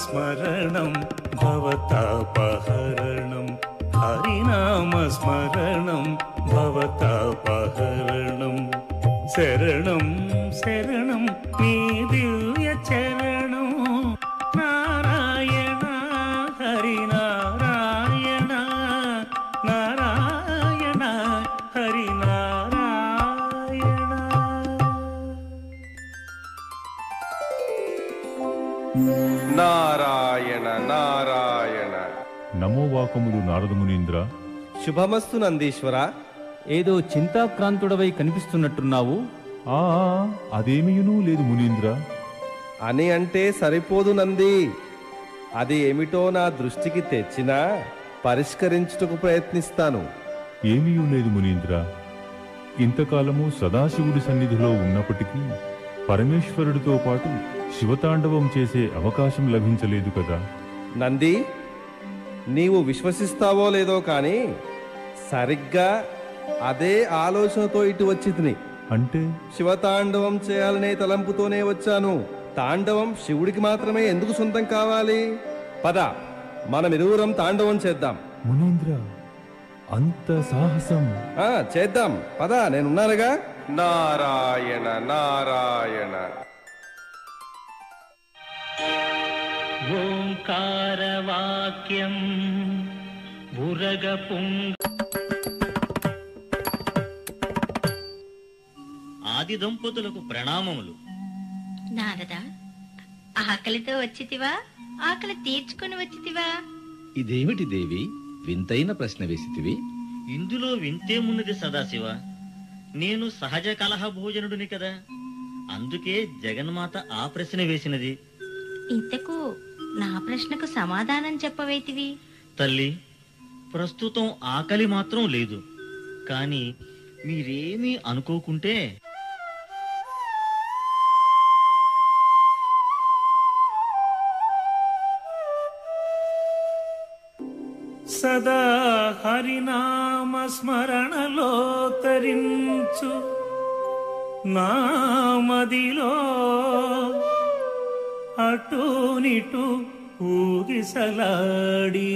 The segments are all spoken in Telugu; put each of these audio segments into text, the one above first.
హరినామస్మరణం భవతాపహరణం హరినామస్మరణం భవతాపహరణం శరణం శరణం నీ దివ్య చరణం నారాయణ హరినారాయణ నారాయణ హరినారాయణ. నారాయణ నారాయణ. నమోవాకములు నారదమునీంద్ర. శుభమస్తు నందీశ్వర. ఏదో చింతాక్రాంతుడవై కనిపిస్తున్నట్టున్నావు. అదేమీయునూ లేదు మునీంద్ర. అని అంటే సరిపోదు నంది. అది ఏమిటో నా దృష్టికి తెచ్చినా పరిష్కరించుటకు ప్రయత్నిస్తాను. ఏమీయూ లేదు మునీంద్ర. ఇంతకాలము సదాశివుడి సన్నిధిలో ఉన్నప్పటికీ పరమేశ్వరుడితో పాటు శివతాండవం చేసే అవకాశం లభించలేదు కదా. నంది, నీవు విశ్వసిస్తావో లేదో కాని సరిగ్గా అదే ఆలోచనతో ఇటు వచ్చితిని. అంటే శివతాండవం చేయాలనే తలంపుతోనే వచ్చాను. తాండవం శివుడికి మాత్రమే ఎందుకు సొంతం కావాలి? పద, మనమిరువురం తాండవం చేద్దాం. మునీంద్ర, అంత సాహసం? చేద్దాం, పద, నేనున్నానుగా. నారాయణ నారాయణ. ఓంకారవాక్యం ఉరగపుంగ. ఆది దంపతులకు ప్రణామములు. నారదా, ఆకలితో వచ్చితివా? ఆకలి తీర్చుకుని వచ్చితివా? ఇదేమిటి దేవి, వింతైన ప్రశ్న వేసితివి? ఇందులో వింతేమున్నది సదాశివ? నేను సహజ కలహ భోజనుడిని కదా, అందుకే జగన్మాత ఆ ప్రశ్న వేసినది. ఇంతకు నా ప్రశ్నకు సమాధానం చెప్పవేతివి? తల్లి, ప్రస్తుతం ఆకలి మాత్రం లేదు. కాని మీరేమీ అనుకోకుంటే సదా హరినామస్మరణలో తరించు నామదిలో అటూనిటు ఊగిసలాడి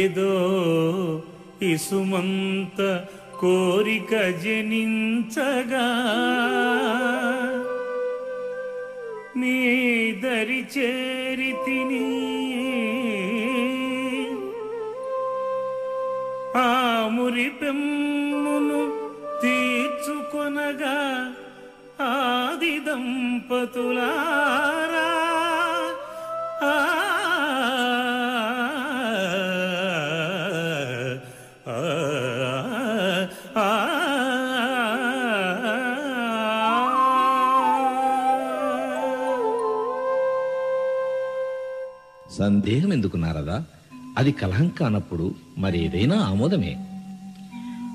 ఏదో ఇసుమంత కోరిక జనించగా మీ దరి చేరితిని. ఆ మురిపెమ్మును తీర్చుకొనగా ఆది దంపతులారా సందేహం ఎందుకు నారదా? అది కలహం కానప్పుడు మరేదైనా ఆమోదమే.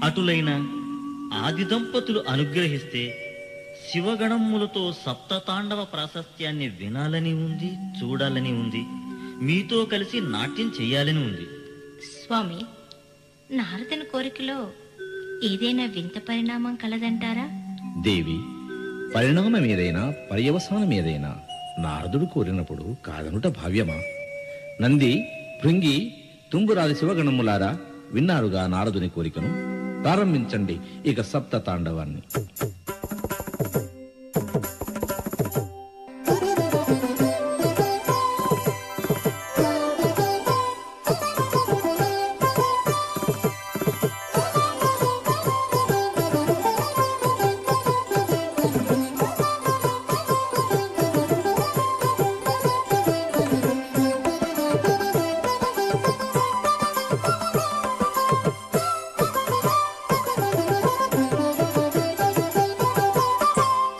అటులైన ఆది దంపతులు అనుగ్రహిస్తే శివగణములతో సప్తతాండవ ప్రాశస్త్యాన్ని వినాలని ఉంది, చూడాలని ఉంది. మీతో కలిసి నాట్యం చెయ్యాలని ఉంది. స్వామి, నారదుని కోరికలో ఏదైనా వింత పరిణామం కలదంటారా? దేవి, పరిణామం ఏదైనా పర్యవసానం ఏదైనా నారదుడు కోరినప్పుడు కాదనుట భావ్యమా? నంది, భృంగి, తుంబురాది శివగణములారా, విన్నారుగా నారదుని కోరికను. ప్రారంభించండి ఇక సప్త తాండవాన్ని.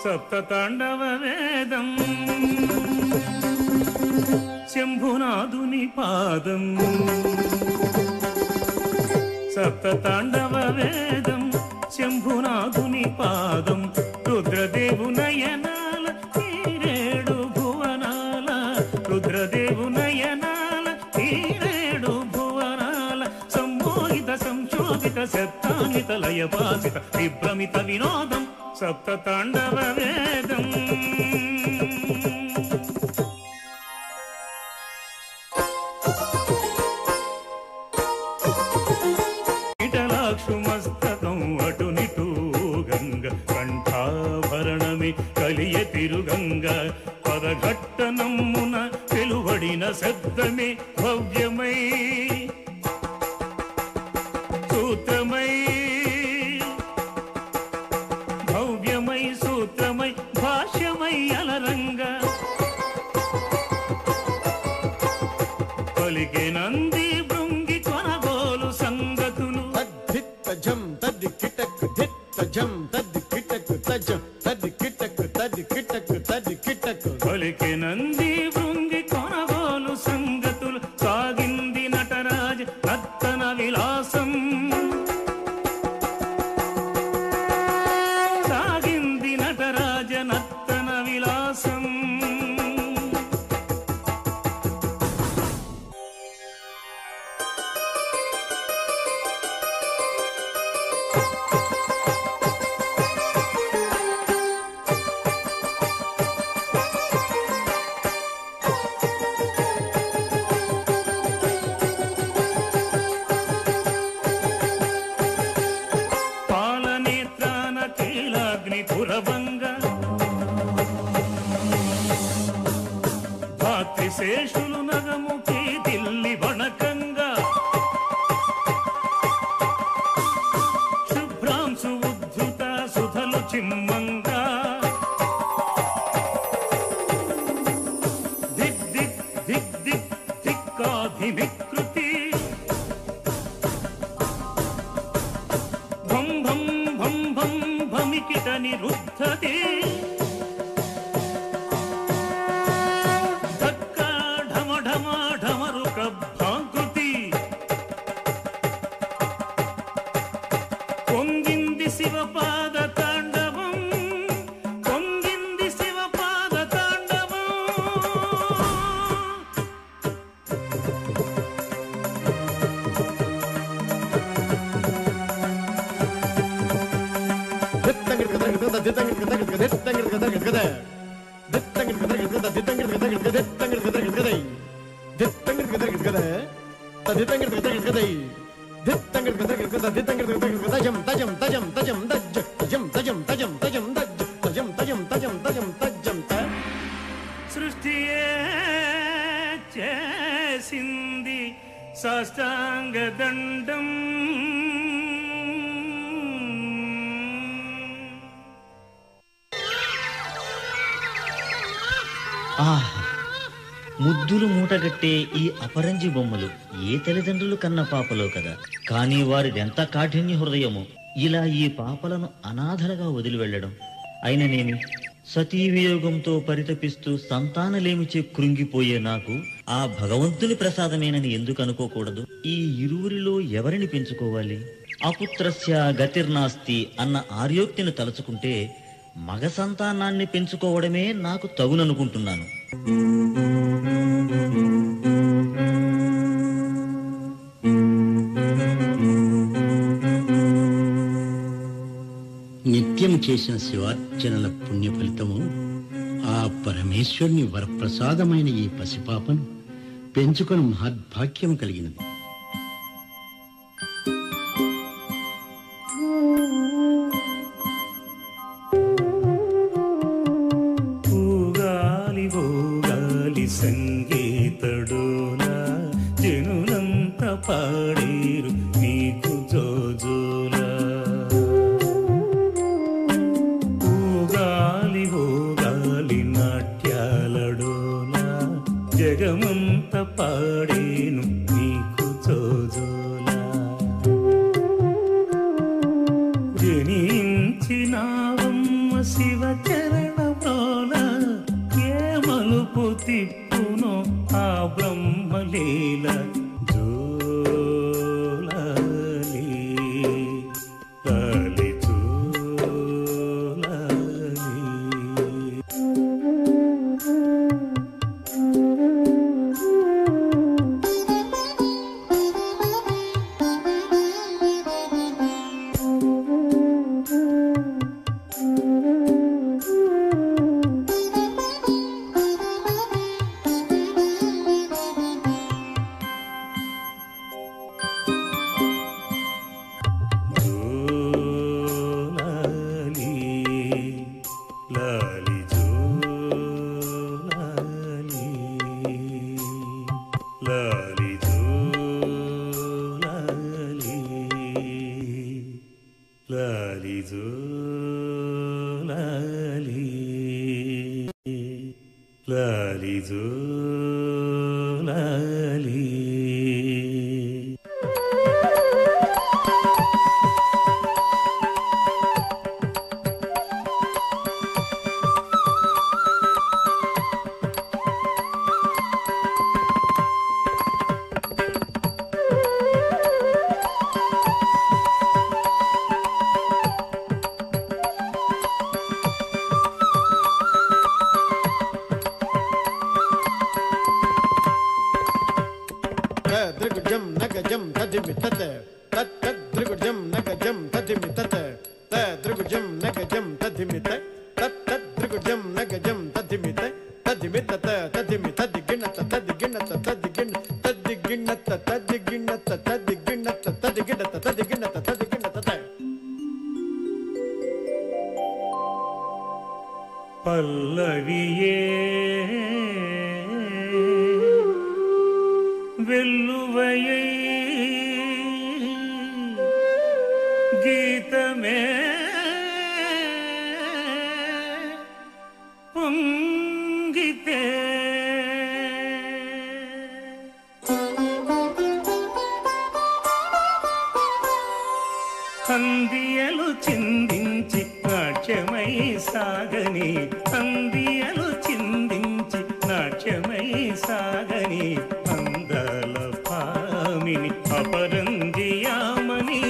సప్తతాండవ వేదం శంభునాథుని పాదం. సప్తతాండవ వేదం శంభునాథుని పాదం. రుద్రదేవు నయనాల తీరేడు భువనాల. రుద్రదేవు నయనాల తీరేడు భువనాల. సంమోహిత సంశోభిత శబ్దాన్విత లయపాసిత విభ్రమిత వినోదం సప్తతాండవ వేదం. కలియ తిరుగంగా పదఘట్టనమ్మున వెలువడిన శబ్దమే భవ్యమై సూత్రమై భవ్యమై సూత్రమై భాష్యమై అలరంగా పలికే నంది భృంగి కొనగోలు సంగతులు తజ్జం తద్ది కిటక్ తజ్జం తద్ది కిటక్ తజ్జం తద్ది కిటక్ తద్ది కిటక్ తద్ది కిటక్ పలికే నంది భృంగి కొనగోలు సంగతులు సాగింది నటరాజ నర్తన విలాసం సాగింది నటరాజ నర్తన విలాసం పాలనేత్రాన కీలాగ్ని పురభంగ భాతృశేషులు నగముఖి దిల్లి వణకంగా శుభ్రాంశు ఉద్ధృత సుధలు చిమ్మంగా దిక్ దిక్ దిక్ దిక్ దిక్కాధివికృతి భం భం భం భం భమికిట నిరుద్ధతే ధక్కా ఢమ ఢమ ఢమరుక భాంకృతి పొంగింది శివపాద తాండవం పొంగింది శివపాద తాండవం సృష్టియే చేసింది సాష్టాంగ దండం ముద్దులు మూటగట్టే ఈ అపరంజి బొమ్మలు ఏ తల్లిదండ్రులు కన్న పాపలో కదా. కానీ వారిదెంత కాఠిన్య హృదయమో ఇలా ఈ పాపలను అనాథలుగా వదిలి వెళ్లడం. అయిననేమి సతీ వియోగంతో పరితపిస్తూ సంతానలేమిచే కృంగిపోయే నాకు ఆ భగవంతుని ప్రసాదమేనని ఎందుకు అనుకోకూడదు? ఈ ఇరువురిలో ఎవరిని పెంచుకోవాలి? అపుత్రస్య గతిర్నాస్తి అన్న ఆర్యోక్తిని తలుచుకుంటే మగ సంతానాన్ని పెంచుకోవడమే నాకు తగుననుకుంటున్నాను. నిత్యం చేసిన శివార్చనల పుణ్య ఫలితము ఆ పరమేశ్వరుని వరప్రసాదమైన ఈ పసిపాపను పెంచుకొని మహద్భాగ్యం కలిగినది. ఊగాలి ఊగాలి సంగీతడోల జనులంత పాడేరు నీకు జోజోల. ఊగాలి ఊగాలి నాట్యాలడోల జగమంత పాడేను నీకు జోజోల. జనించినావమ్మ శివచరణమోల ఏ మలుపు తిప్పునో ఆ బ్రహ్మలీల జోలాలి లాలి జోలాలి. లాలి జో లాలి లాలి జో లాలి లాలి జో లాలి లాలి జో లాలి. దృగుజం నగజం తదిమి తత తత్ దృగుజం నగజం తదిమి తత దృగుజం నగజం తదిమి తత్ దృగుజం నగజం తదిమి తదిమి తత తదిమి తదిగిణత తదిగిణత తదిగిణ తదిగిణత తదిగిణత తదిగిణత తదిగిణత తదిగిణత తదిగిణత. పల్లవియే వెల్లువయై గీతమే పొంగితే అందియలు చిందించి నాట్యమై సాగని అందియలు చిందించి నాట్యమై సాగని అందాల పామిని అపరంజియామని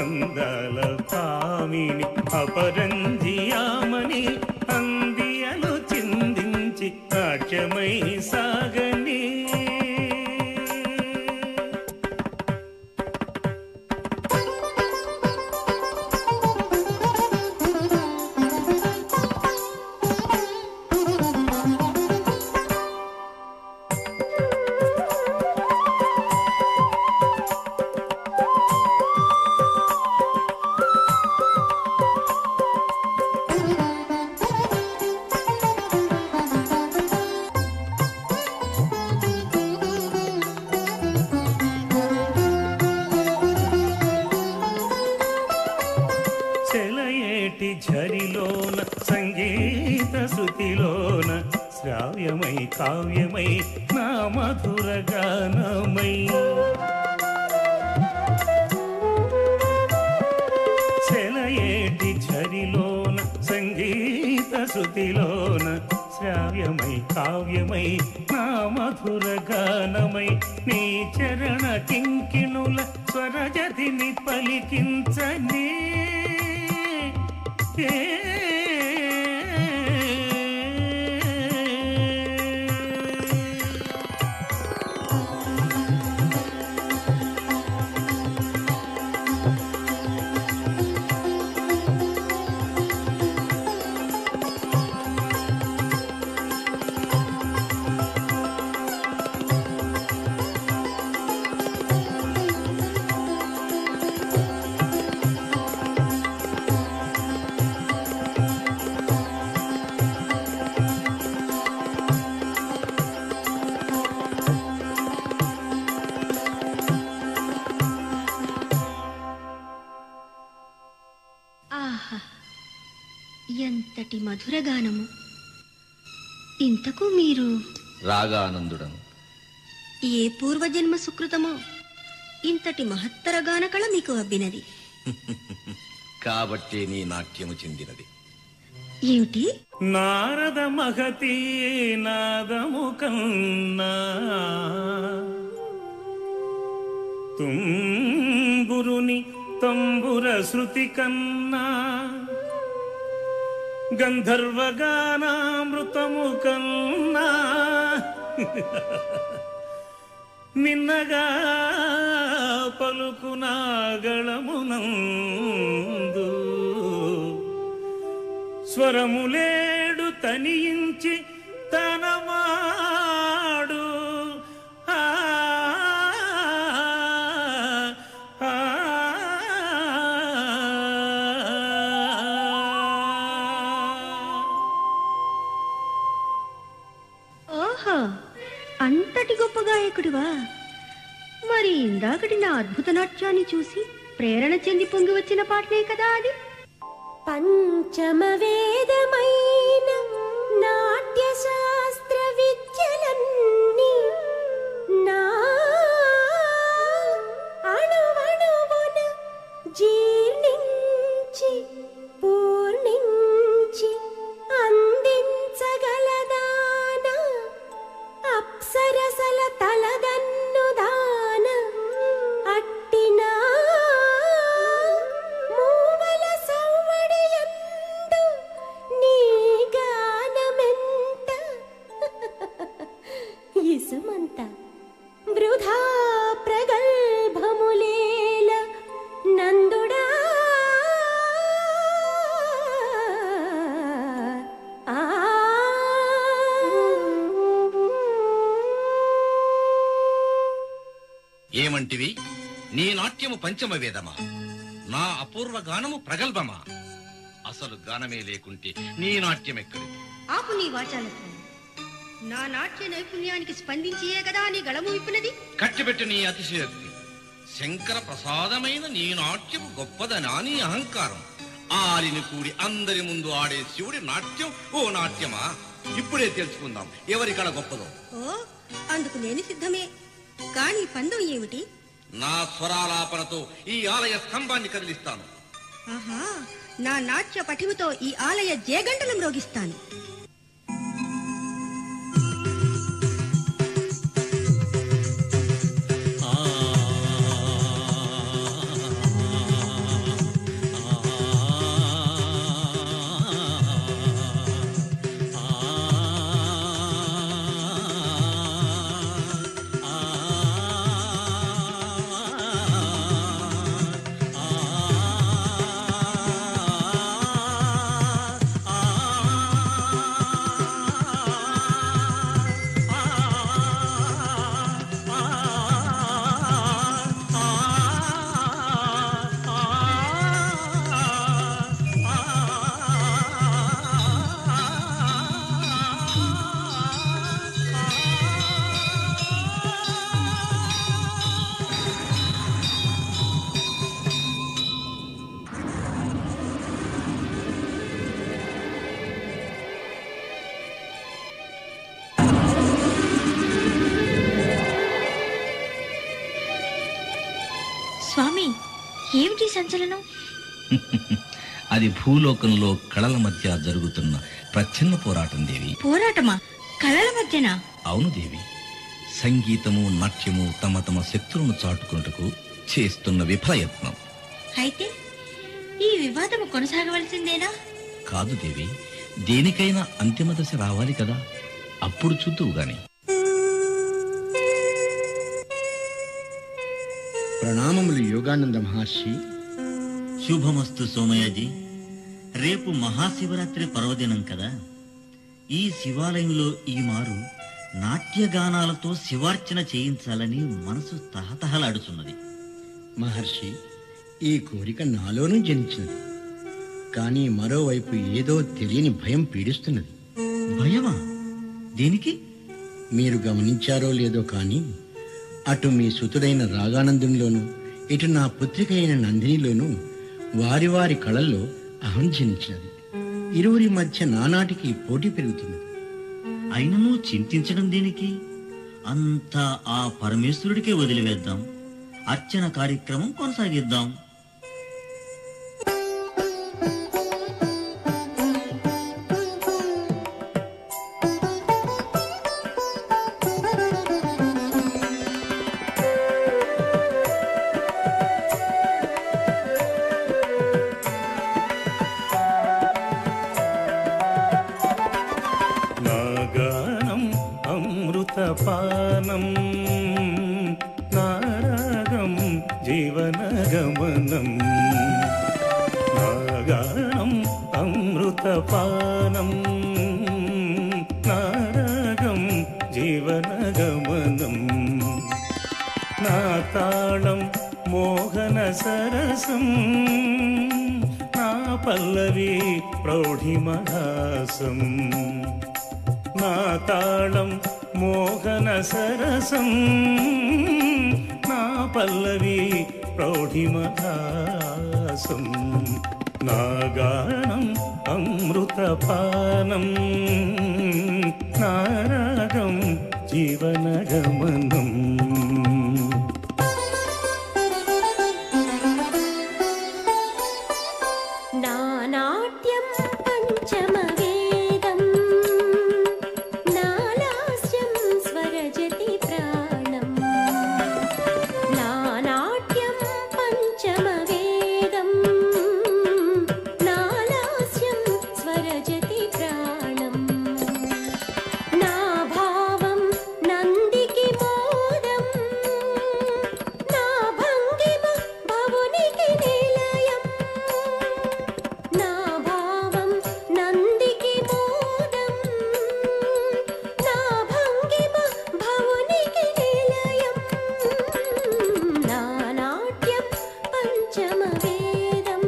అందాల పామిని అపరంజియామని అందియలు చిందించి నాట్యమై సాగని. చెలయేటి ఝరిలోన సంగీత శృతిలోన శ్రావ్యమై కావ్యమై నా మధుర గానమై చెలయేటి ఝరిలోన సంగీత శృతిలోన శ్రావ్యమై కావ్యమై నా మధుర గానమై నీ చరణ కింకిణుల స్వరజతిని పలికించని. ఆహా, ఎంతటి మధురగానము! ఇంతకు మీరు రాగానందుడను. ఏ పూర్వజన్మ సుకృతమో ఇంతటి మహత్తర గాన కళ మీకు అబ్బినది. కాబట్టి నీ నాట్యము చెందినది. ఏమిటి? నారద మహతి నాదము కన్నా తుంగురుని తంబుర శృతి కన్నా గంధర్వగానామృతము కన్నా మిన్నగా పలుకునాగళమునందు స్వరములేడు తనియించి తనమాడు. ఆహా, అంతటి గొప్ప గాయకుడివా? మరి ఇందాకటి నా అద్భుత నాట్యాన్ని చూసి ప్రేరణ చెంది పొంగి వచ్చిన పాటనే కదా అది. పంచమ వేదమైన నాట్య శాస్త్ర విద్యలన్నీ నా అణువణువున జీర్ణించి పూర్ణించి అందించగలదాన అప్సరసల తలదన్ను దాన అట్టినా మూవల సవ్వడియందు నీ గానమెంత ఇసుమంత వృధా ప్రగల్భములేల నందుడా. ఏమంటివి? నీ నాట్యము పంచమ వేదమా? నా అపూర్వ గానము ప్రగల్భమా? అసలు గానమే లేకుంటే నీ నాట్యం ఎక్కడిది? ఆపు నీ వాచాలకు. నా నాట్య నైపుణ్యానికి స్పందించియే కదా నీ గళము విప్పినది. కట్టిపెట్టు నీ అతిశయోక్తి. శంకర ప్రసాదమైన నీ నాట్యము గొప్పదనా నీ అహంకారం? ఆలిని కూడి అందరి ముందు ఆడే శివుడి నాట్యం ఓ నాట్యమా? ఇప్పుడే తెలుసుకుందాం ఎవరి కళ గొప్పదో. ఓ, అందుకు నేను సిద్ధమే. కాని పందం ఏమిటి? నా స్వరాలాపనతో ఈ ఆలయ స్తంభాన్ని కదిలిస్తాను. ఆహా, నా నాట్య పటిమతో ఈ ఆలయ జేగంటలు మ్రోగిస్తాను. స్వామి, ఏమిటి సంచలనం? అది భూలోకంలో కళల మధ్య జరుగుతున్న ప్రచ్ఛన్న పోరాటం దేవి. పోరాటమా? కళల మధ్యనా? అవును దేవి. సంగీతము నాట్యము తమ తమ శక్తులను చాటుకుంటకు చేస్తున్న విఫలయత్నం. అయితే ఈ వివాదము కొనసాగవలసిందేనా? కాదు దేవి, దేనికైనా అంతిమ దశ రావాలి కదా, అప్పుడు చూద్దువు గాని. ప్రణామములు యోగానంద మహర్షి. శుభమస్తు సోమయాజీ. రేపు మహాశివరాత్రి పర్వదినం కదా. ఈ శివాలయంలో ఈ మారు నాట్యగానాలతో శివార్చన చేయించాలని మనసు తహతహలాడుచున్నది. మహర్షి, ఈ కోరిక నాలోనూ జనించినది. కానీ మరోవైపు ఏదో తెలియని భయం పీడిస్తున్నది. భయమా? దేనికి? మీరు గమనించారో లేదో కానీ అటు మీ సుతుడైన రాగానందంలోనూ ఇటు నా పుత్రిక అయిన నందినిలోనూ వారి వారి కళల్లో అహం జనించినది. ఇరువురి మధ్య నానాటికి పోటీ పెరుగుతున్నది. అయినను చింతించడం దేనికి? అంతా ఆ పరమేశ్వరుడికే వదిలివేద్దాం. అర్చన కార్యక్రమం కొనసాగిద్దాం. పానం నారాగం జీవనగమనం, నాగానం అమృతపానం నారాగం జీవనగమనం, నా తాళం మోహన సరసం నా పల్లవి ప్రౌఢిమహాసం, నా తాళం మోహన సరసం నా పల్లవి ప్రౌఢిమహాసం నా గానం అమృతపానం నా రాగం జీవనగమనం. నా నాట్యం పంచమ వేదం నా లాస్యం స్వరజతి ప్రాణం. నా నాట్యం పంచమ వేదం నా లాస్యం స్వరజతి ప్రాణం. నా భావం నందికి మోదం నా భంగిమ భవునికి నిలయం. నా భావం నందికి మోదం నా భంగిమ భవునికి నిలయం. నా నాట్యం పంచమ వేదం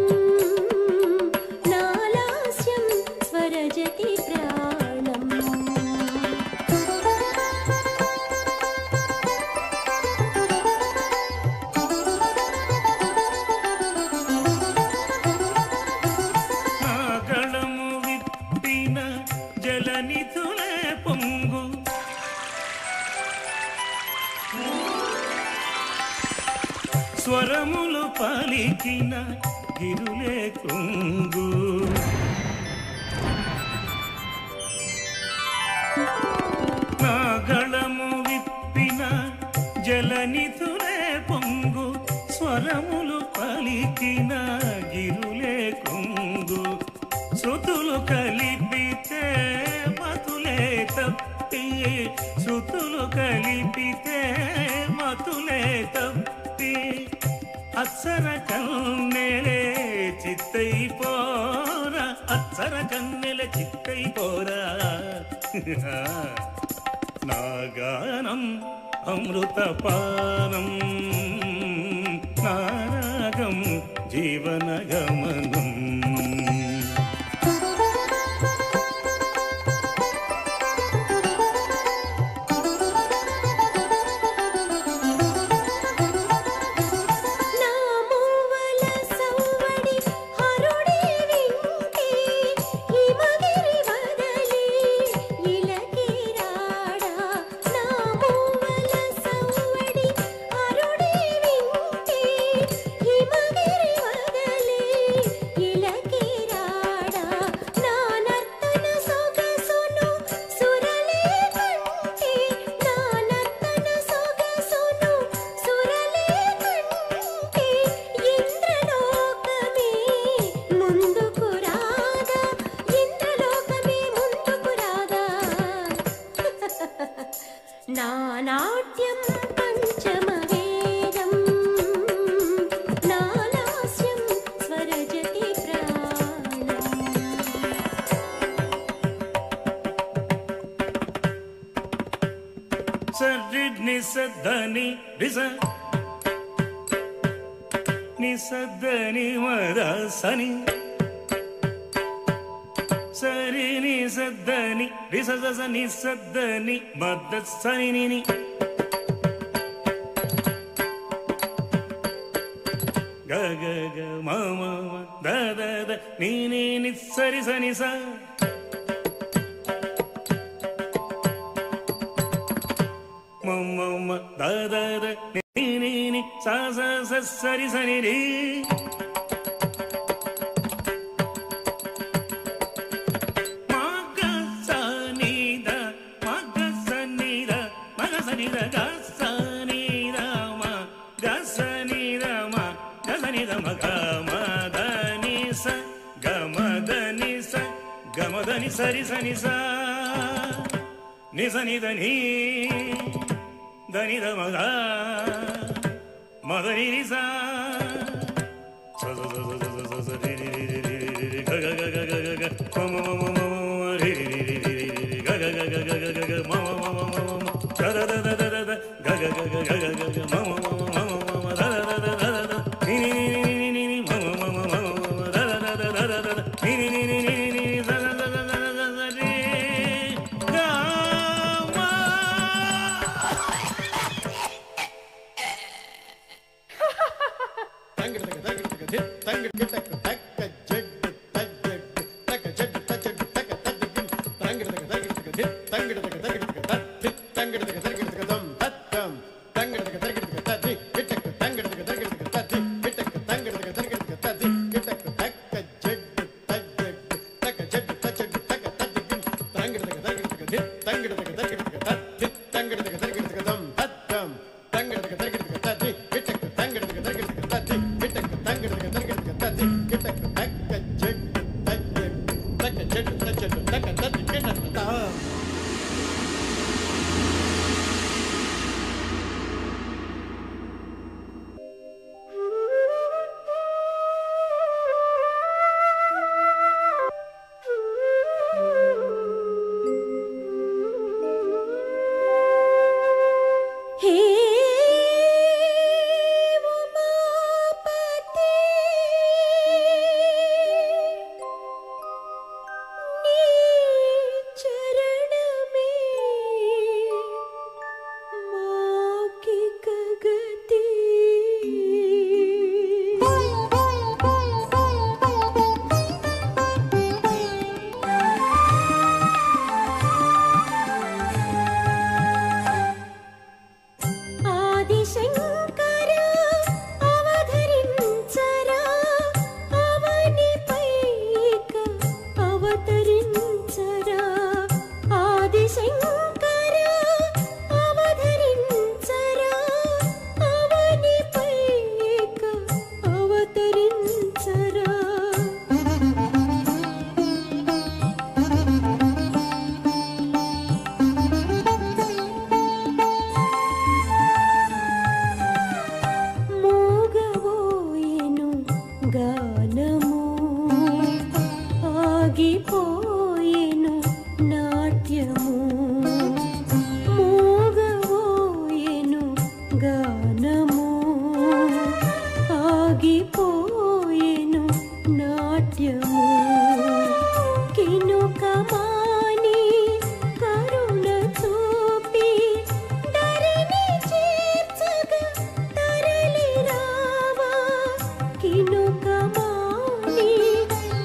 నా లాస్యం స్వరజతి ప్రాణం. నా గళము విప్పిన జలనిధులే పొంగు స్వరములు పలికిన గిరులే కృంగు. నా గళము విప్పిన జలనిధులే పొంగు స్వరములు పలికిన గిరులే కృంగు. శృతులు కలిపితే మతులే తప్పి శృతులు కలిపితే మతులే తప్పి అచ్చర కన్నెలే చిత్తైపోరా అచ్చర కన్నెల చిత్తైపోరా. నా గానం అమృతపానం నా రాగం జీవనగమనం. నా మూవల సౌవడి హరుడే వింటే హిమగిరి వదలి ఇలకి రాడా. నా మూవల సౌవడి హరుడే వింటే హిమగిరి వదలి ఇలకి రాడా. నా నర్తన సొగసును సురలే కంటే నా నర్తన సొగసును సురలే కంటే ఇంద్రలోకమే ముందుకు రాదా ఇంద్రలోకమే ముందుకు రాదా. నా నాట్యం పంచమ వేదం నా లాస్యం స్వరజతి ప్రాణం. సరి నిసద్దని రిస నిసద్దని మరసని సరి నిసద్దని రిస సస నిసద్దని మద్దసని నిని గ గ గ మ మ మ ద ద ద ని ని ని సరి సని స మ మ మ ద ద ద ని ని ని స స స సరి సని రి. గమదని సరి సని సా నిసని దని దని మగ మదని నిసా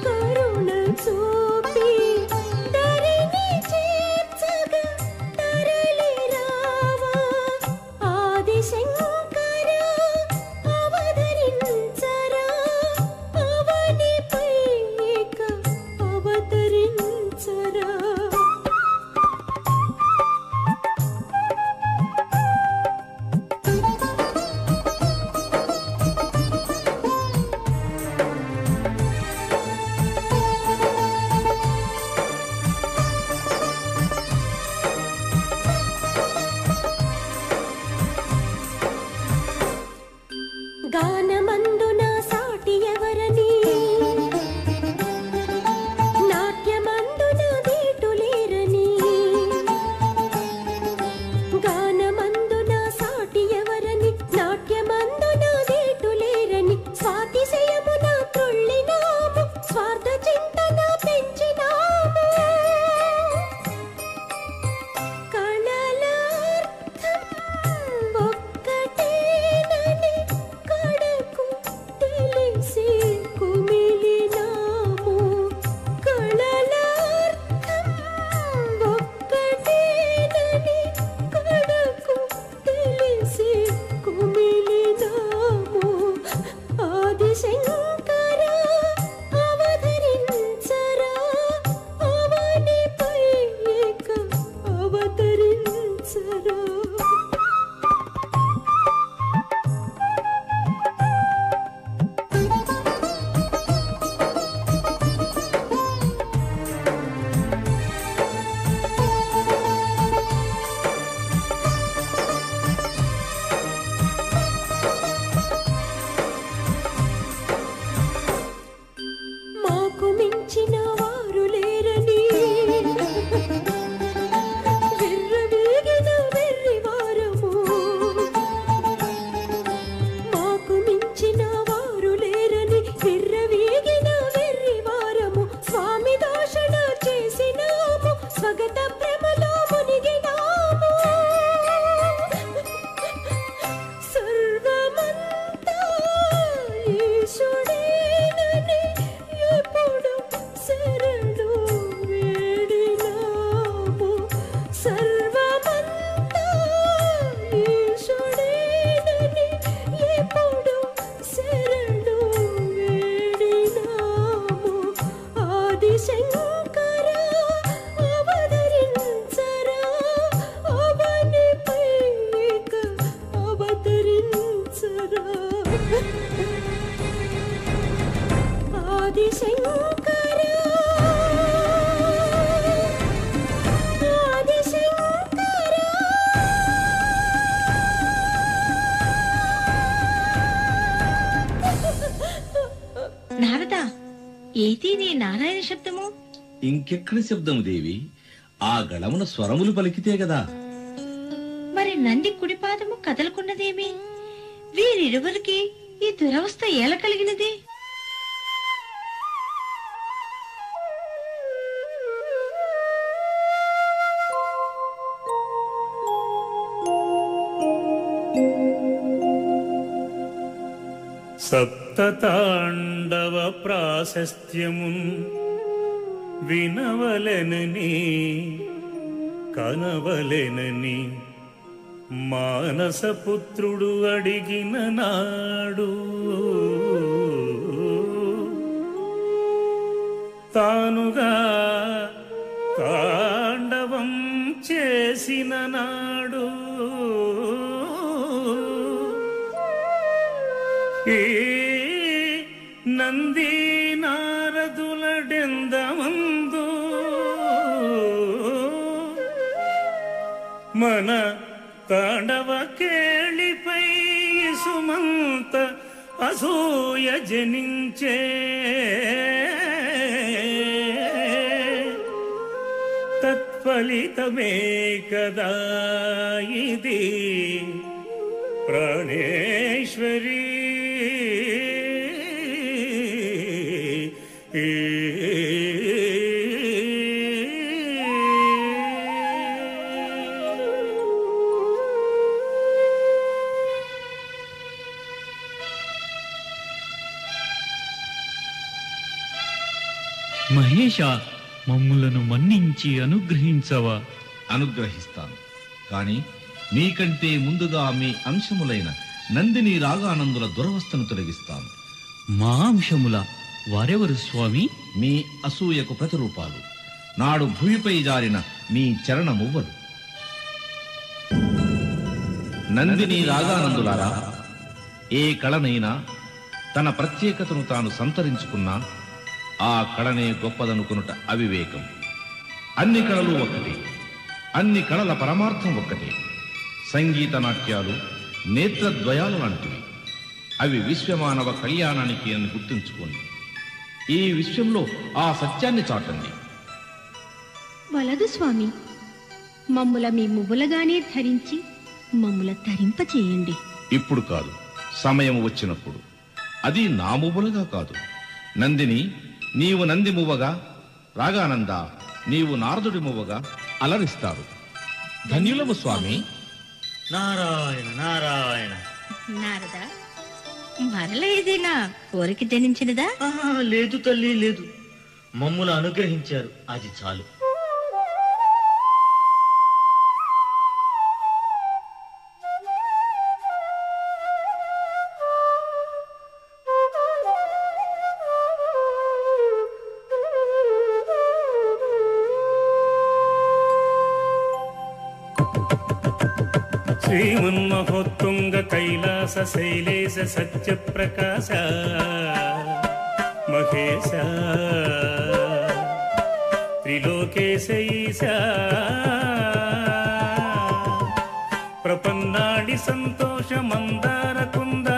కరుణ చూపి దరిని చేర్చగా ఏది నీ నారాయణ శబ్దము? ఇంకెక్కడి శబ్దము దేవి? ఆ గళమున స్వరములు పలికితే గదా. మరి నంది కుడిపాదము కదలకున్నదేమి? వీరిరువురికి ఈ దురవస్థ ఎలా కలిగినది? సప్తతాండవ ప్రాశస్త్యమున్ వినవలెనని కనవలెనని మానసపుత్రుడు అడిగిన నాడు తానుగా తాండవం చేసిన నాడు ఈ నంది నారదులడెందమందు మన తాండవ కేళిపై సుమంత అసూయ జనించే తత్ఫలితమే కదా ఇది ప్రాణేశ్వరి. మహేష, మమ్ములను మన్నించి అనుగ్రహించవా? అనుగ్రహిస్తాను, కాని మీకంటే ముందుగా మీ అంశములైన నందిని రాగానందుల దురవస్థను తొలగిస్తాను. మా అంశముల వారెవరు స్వామి? మీ అసూయకు ప్రతిరూపాలు, నాడు భూమిపై జారిన మీ చరణమువ్వలు. నందిని రాగానందులారా, ఏ కళనైనా తన ప్రత్యేకతను తాను సంతరించుకున్నా ఆ కళనే గొప్పదనుకునుట అవివేకం. అన్ని కళలు ఒక్కటే, అన్ని కళల పరమార్థం ఒక్కటే. సంగీత నాట్యాలు నేత్రద్వయాలు లాంటివి. అవి విశ్వమానవ కళ్యాణానికి అని గుర్తుంచుకోండి. ఈ విశ్వంలో ఆ సత్యాన్ని చాటండి. వలదు స్వామి, మమ్ముల మీ మువ్వులగానే ధరించి మమ్ముల తరింపచేయండి. ఇప్పుడు కాదు, సమయం వచ్చినప్పుడు. అది నా మువ్వులుగా కాదు. నందిని, నీవు నంది మువ్వగా, రాగానంద నీవు నారదుడి మువ్వగా అలరిస్తారు. ధన్యులము స్వామి. నారాయణ నారాయణ. నారద, మరల ఏదైనా కోరిక జనించినదా? లేదు తల్లి, లేదు. మమ్ముల అనుగ్రహించారు, అది చాలు. శ్రీమన్మహోత్తుంగ కైలాస శైలేశ సత్యప్రకాశ మహేశ త్రిలోకేశ ఈశ ప్రపన్నాడి సంతోష మందార కుంద